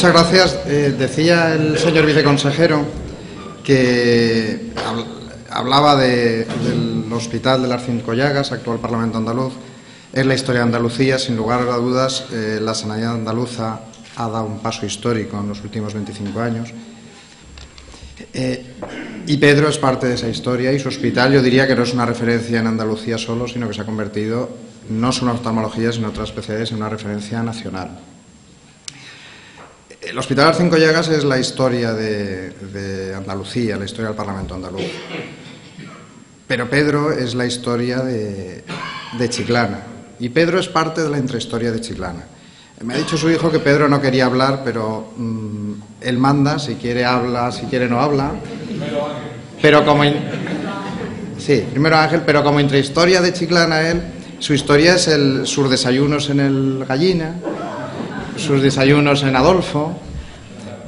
muchas gracias. Decía el señor viceconsejero que hablaba del Hospital de las Cinco Llagas, actual Parlamento andaluz. Es la historia de Andalucía. Sin lugar a dudas, la sanidad andaluza ha dado un paso histórico en los últimos 25 años. Y Pedro es parte de esa historia, y su hospital, yo diría que no es una referencia en Andalucía solo, sino que se ha convertido, no solo en oftalmología, sino en otras especialidades, en una referencia nacional. El Hospital de las Cinco Llagas es la historia de Andalucía, la historia del Parlamento andaluz. Pero Pedro es la historia de Chiclana, y Pedro es parte de la intrahistoria de Chiclana. Me ha dicho su hijo que Pedro no quería hablar, pero él manda, si quiere habla, si quiere no habla. Pero como primero Ángel, pero como intrahistoria de Chiclana, su historia es sus desayunos en el Gallina, sus desayunos en Adolfo.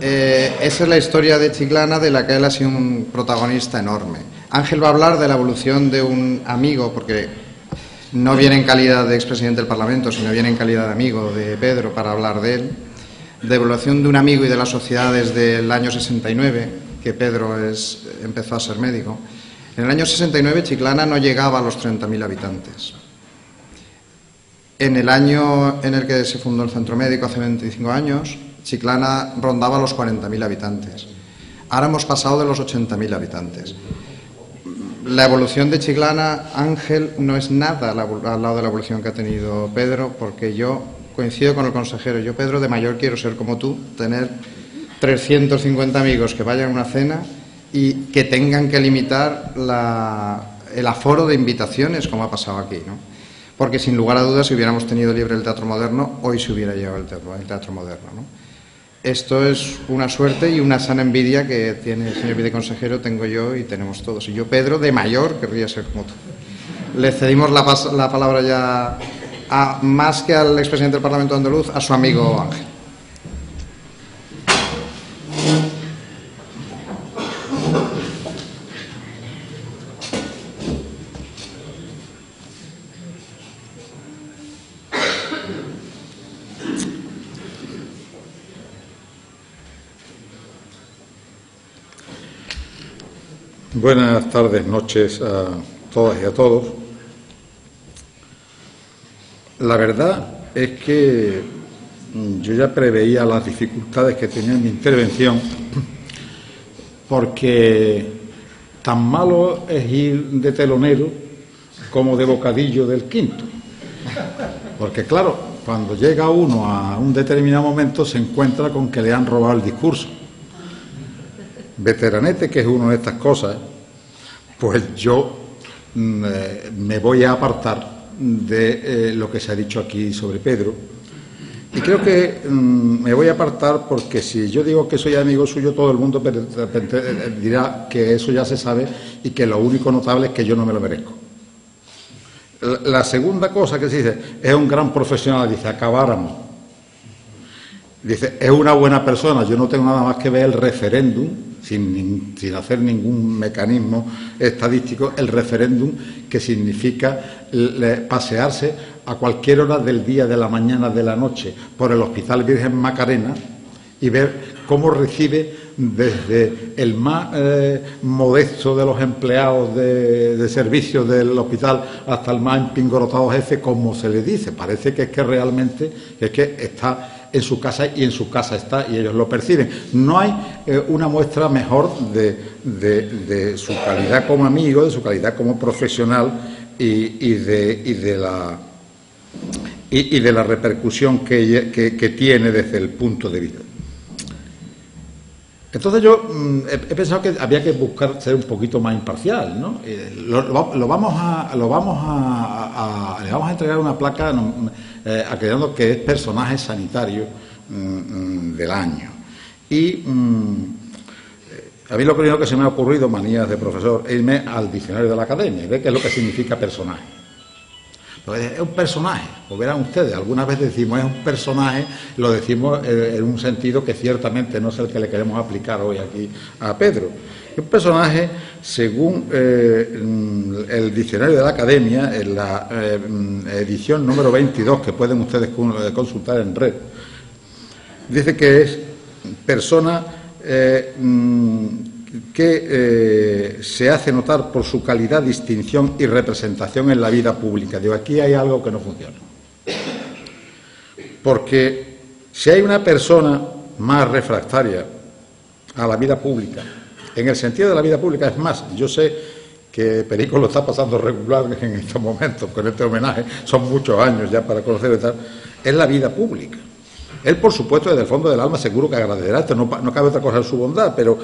Esa es la historia de Chiclana, de la que él ha sido un protagonista enorme. Ángel va a hablar de la evolución de un amigo, porque no viene en calidad de expresidente del Parlamento, sino viene en calidad de amigo de Pedro para hablar de él, de evolución de un amigo y de la sociedad desde el año 69, que Pedro empezó a ser médico. En el año 69 Chiclana no llegaba a los 30.000 habitantes. En el año en el que se fundó el centro médico, hace 25 años, Chiclana rondaba los 40.000 habitantes. Ahora hemos pasado de los 80.000 habitantes. La evolución de Chiclana, Ángel, no es nada al lado de la evolución que ha tenido Pedro, porque yo coincido con el consejero. Yo, Pedro, de mayor quiero ser como tú, tener 350 amigos que vayan a una cena y que tengan que limitar el aforo de invitaciones, como ha pasado aquí, ¿no? Porque, sin lugar a dudas, si hubiéramos tenido libre el Teatro Moderno, hoy se hubiera llevado el Teatro Moderno, ¿no? Esto es una suerte y una sana envidia que tiene el señor viceconsejero, tengo yo y tenemos todos. Y yo, Pedro, de mayor, querría ser como tú. Le cedimos la palabra ya, más que al expresidente del Parlamento andaluz, a su amigo Ángel. Buenas tardes, noches a todas y a todos. La verdad es que yo ya preveía las dificultades que tenía en mi intervención, porque tan malo es ir de telonero como de bocadillo del quinto. Porque claro, cuando llega uno a un determinado momento se encuentra con que le han robado el discurso. Veteranete, que es una de estas cosas, pues yo me voy a apartar de lo que se ha dicho aquí sobre Pedro, y creo que me voy a apartar porque si yo digo que soy amigo suyo, todo el mundo dirá que eso ya se sabe y que lo único notable es que yo no me lo merezco. La segunda cosa que se dice, es un gran profesional, dice, acabáramos. Dice, es una buena persona. Yo no tengo nada más que ver el referéndum, sin hacer ningún mecanismo estadístico, el referéndum, que significa pasearse a cualquier hora del día, de la mañana, de la noche, por el Hospital Virgen Macarena y ver cómo recibe desde el más modesto de los empleados de servicios del hospital hasta el más empingorotado jefe, como se le dice. Parece que es que realmente está en su casa, y en su casa está, y ellos lo perciben. No hay una muestra mejor de su calidad como amigo, de su calidad como profesional y de la repercusión que tiene desde el punto de vista. Entonces yo he pensado que había que buscar ser un poquito más imparcial, ¿no? Le vamos a entregar una placa acreditando que es personaje sanitario del año. Y a mí lo primero que se me ha ocurrido, manías de profesor, es irme al diccionario de la academia y ver qué es lo que significa personaje. Entonces, es un personaje, pues verán ustedes, algunas veces decimos es un personaje, lo decimos en un sentido que ciertamente no es el que le queremos aplicar hoy aquí a Pedro. Un personaje, según el diccionario de la Academia, en la edición número 22, que pueden ustedes consultar en red, dice que es persona que se hace notar por su calidad, distinción y representación en la vida pública. Digo, aquí hay algo que no funciona. Porque si hay una persona más refractaria a la vida pública, en el sentido de la vida pública, es más, yo sé que Perico lo está pasando regular en estos momentos con este homenaje, son muchos años ya para conocerlo y tal, es la vida pública. Él, por supuesto, desde el fondo del alma seguro que agradecerá esto, no cabe otra cosa en su bondad, pero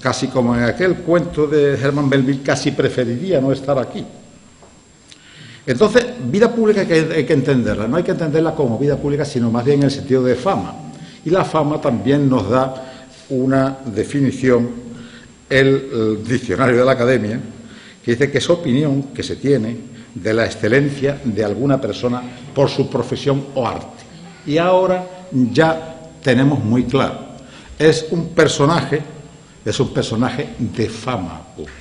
casi como en aquel cuento de Herman Melville, casi preferiría no estar aquí. Entonces, vida pública hay que entenderla, no hay que entenderla como vida pública, sino más bien en el sentido de fama. Y la fama también nos da una definición, el diccionario de la Academia, que dice que es opinión que se tiene de la excelencia de alguna persona por su profesión o arte. Y ahora ya tenemos muy claro, es un personaje de fama pública,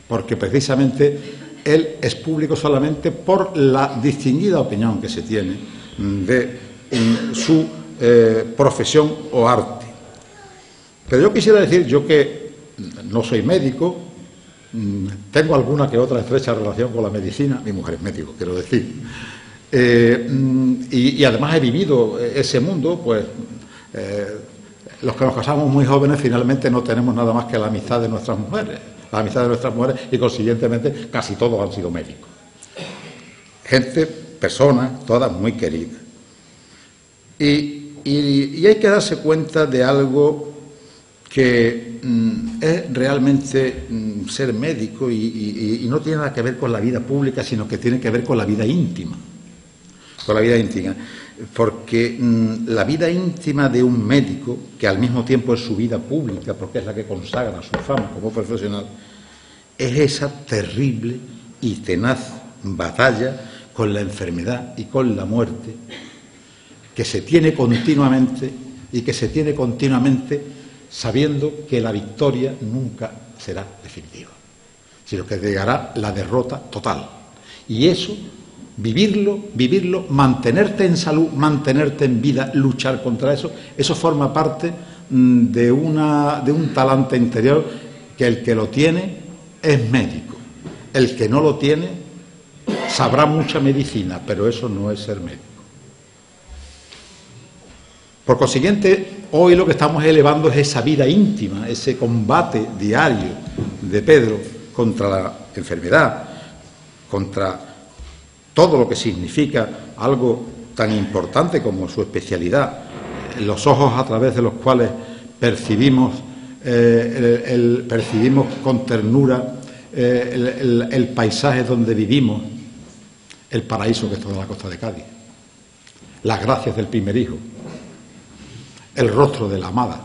porque precisamente él es público solamente por la distinguida opinión que se tiene de su profesión o arte. Pero yo quisiera decir, yo que no soy médico, tengo alguna que otra estrecha relación con la medicina, mi mujer es médico, quiero decir, y además he vivido ese mundo, pues los que nos casamos muy jóvenes finalmente no tenemos nada más que la amistad de nuestras mujeres, y consiguientemente casi todos han sido médicos. Gente, personas, todas muy queridas. Y hay que darse cuenta de algo que es realmente ser médico y no tiene nada que ver con la vida pública, sino que tiene que ver con la vida íntima. Porque la vida íntima de un médico, que al mismo tiempo es su vida pública, porque es la que consagra su fama como profesional, es esa terrible y tenaz batalla con la enfermedad y con la muerte que se tiene continuamente sabiendo que la victoria nunca será definitiva, sino que llegará la derrota total. Y eso, vivirlo, mantenerte en salud, mantenerte en vida, luchar contra eso, eso forma parte de un talante interior que el que lo tiene es médico. El que no lo tiene sabrá mucha medicina, pero eso no es ser médico. Por consiguiente, hoy lo que estamos elevando es esa vida íntima, ese combate diario de Pedro contra la enfermedad, contra todo lo que significa algo tan importante como su especialidad, los ojos a través de los cuales percibimos con ternura el paisaje donde vivimos, el paraíso que es toda la costa de Cádiz, las gracias del primer hijo, el rostro de la amada,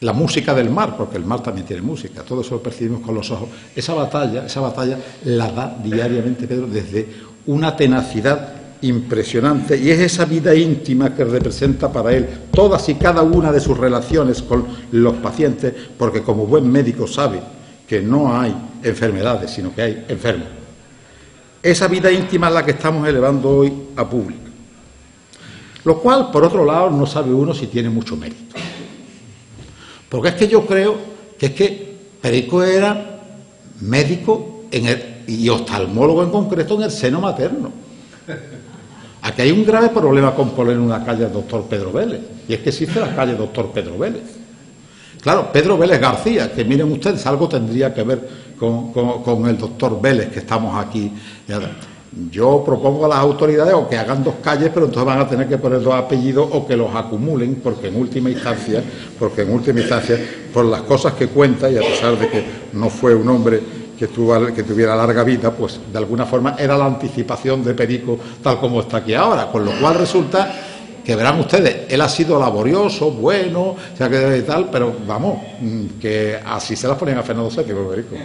la música del mar, porque el mar también tiene música, todo eso lo percibimos con los ojos. Esa batalla la da diariamente Pedro desde una tenacidad impresionante, y es esa vida íntima que representa para él todas y cada una de sus relaciones con los pacientes, porque como buen médico sabe que no hay enfermedades, sino que hay enfermos. Esa vida íntima es la que estamos elevando hoy a público. Lo cual, por otro lado, no sabe uno si tiene mucho mérito. Porque es que yo creo que es que Perico era médico y oftalmólogo en concreto en el seno materno. Aquí hay un grave problema con poner una calle al doctor Pedro Vélez, y es que existe la calle doctor Pedro Vélez. Claro, Pedro Vélez García, que miren ustedes, algo tendría que ver con el doctor Vélez que estamos aquí. Yo propongo a las autoridades o que hagan dos calles, pero entonces van a tener que poner dos apellidos o que los acumulen, porque en última instancia, por las cosas que cuenta, y a pesar de que no fue un hombre que tuviera larga vida, pues de alguna forma era la anticipación de Perico tal como está aquí ahora, con lo cual resulta que verán ustedes, él ha sido laborioso, bueno, o sea que tal, pero vamos, que así se las ponen a Fernando VII, Perico.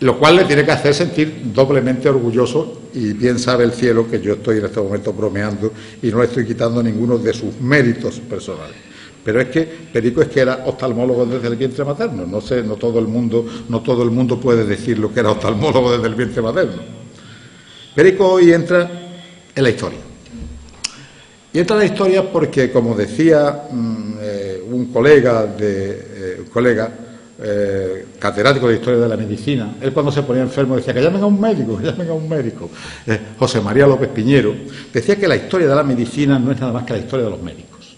Lo cual le tiene que hacer sentir doblemente orgulloso, y bien sabe el cielo que yo estoy en este momento bromeando y no le estoy quitando ninguno de sus méritos personales. Pero es que Perico es que era oftalmólogo desde el vientre materno. No sé, no todo el mundo puede decir lo que era oftalmólogo desde el vientre materno. Perico hoy entra en la historia. Y entra en la historia porque, como decía un colega catedrático de Historia de la Medicina, él cuando se ponía enfermo decía que llamen a un médico, que llamen a un médico. José María López Piñero decía que la historia de la medicina no es nada más que la historia de los médicos.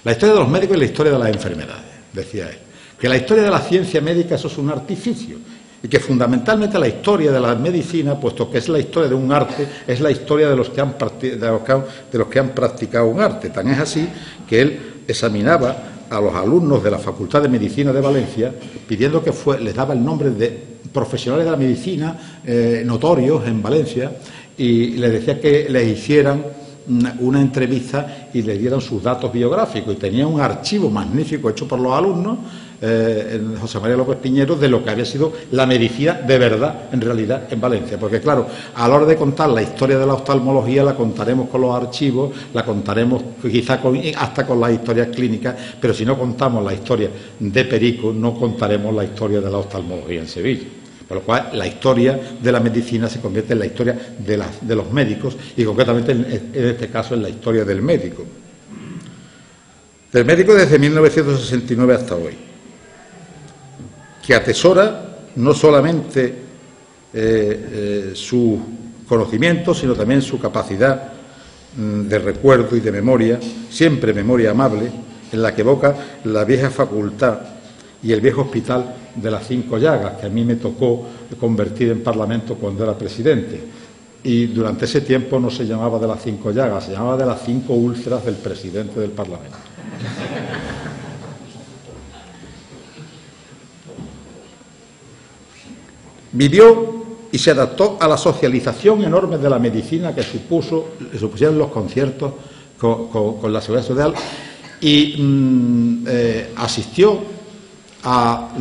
La historia de los médicos es la historia de las enfermedades, decía él. Que la historia de la ciencia médica eso es un artificio. Y que fundamentalmente la historia de la medicina, puesto que es la historia de un arte, es la historia de los que han practicado un arte. Tan es así que él examinaba a los alumnos de la Facultad de Medicina de Valencia, pidiendo que les daba el nombre de profesionales de la medicina notorios en Valencia, y les decía que les hicieran una entrevista y les dieran sus datos biográficos. Y tenía un archivo magnífico hecho por los alumnos, José María López Piñero, de lo que había sido la medicina de verdad, en realidad, en Valencia. Porque, claro, a la hora de contar la historia de la oftalmología la contaremos con los archivos, la contaremos quizá hasta con las historias clínicas, pero si no contamos la historia de Perico, no contaremos la historia de la oftalmología en Sevilla. Por lo cual, la historia de la medicina se convierte en la historia de los médicos y, concretamente, en este caso, en la historia del médico. Del médico desde 1969 hasta hoy, que atesora no solamente su conocimiento, sino también su capacidad de recuerdo y de memoria, siempre memoria amable, en la que evoca la vieja facultad y el viejo hospital de las Cinco Llagas, que a mí me tocó convertir en Parlamento cuando era presidente. Y durante ese tiempo no se llamaba de las Cinco Llagas, se llamaba de las 5 úlceras del presidente del Parlamento. Vivió y se adaptó a la socialización enorme de la medicina que supusieron los conciertos con la Seguridad Social, y asistió a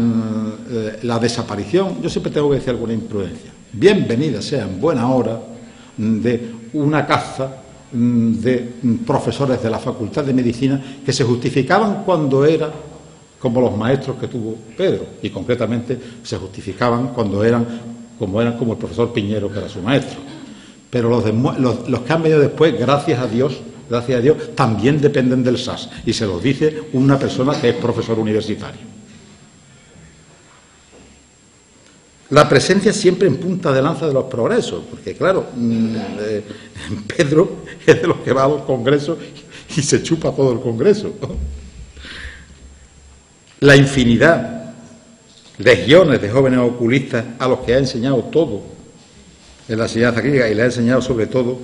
la desaparición, yo siempre tengo que decir alguna imprudencia, bienvenida sea en buena hora, de una caza de profesores de la Facultad de Medicina que se justificaban cuando era como los maestros que tuvo Pedro, y concretamente se justificaban cuando eran como el profesor Piñero, que era su maestro. Pero los que han venido después, gracias a Dios, también dependen del SAS, y se los dice una persona que es profesor universitario. La presencia siempre en punta de lanza de los progresos, porque claro, Pedro es de los que va a los congresos y se chupa todo el congreso. La infinidad, legiones de jóvenes oculistas a los que ha enseñado todo en la enseñanza clínica, y le ha enseñado sobre todo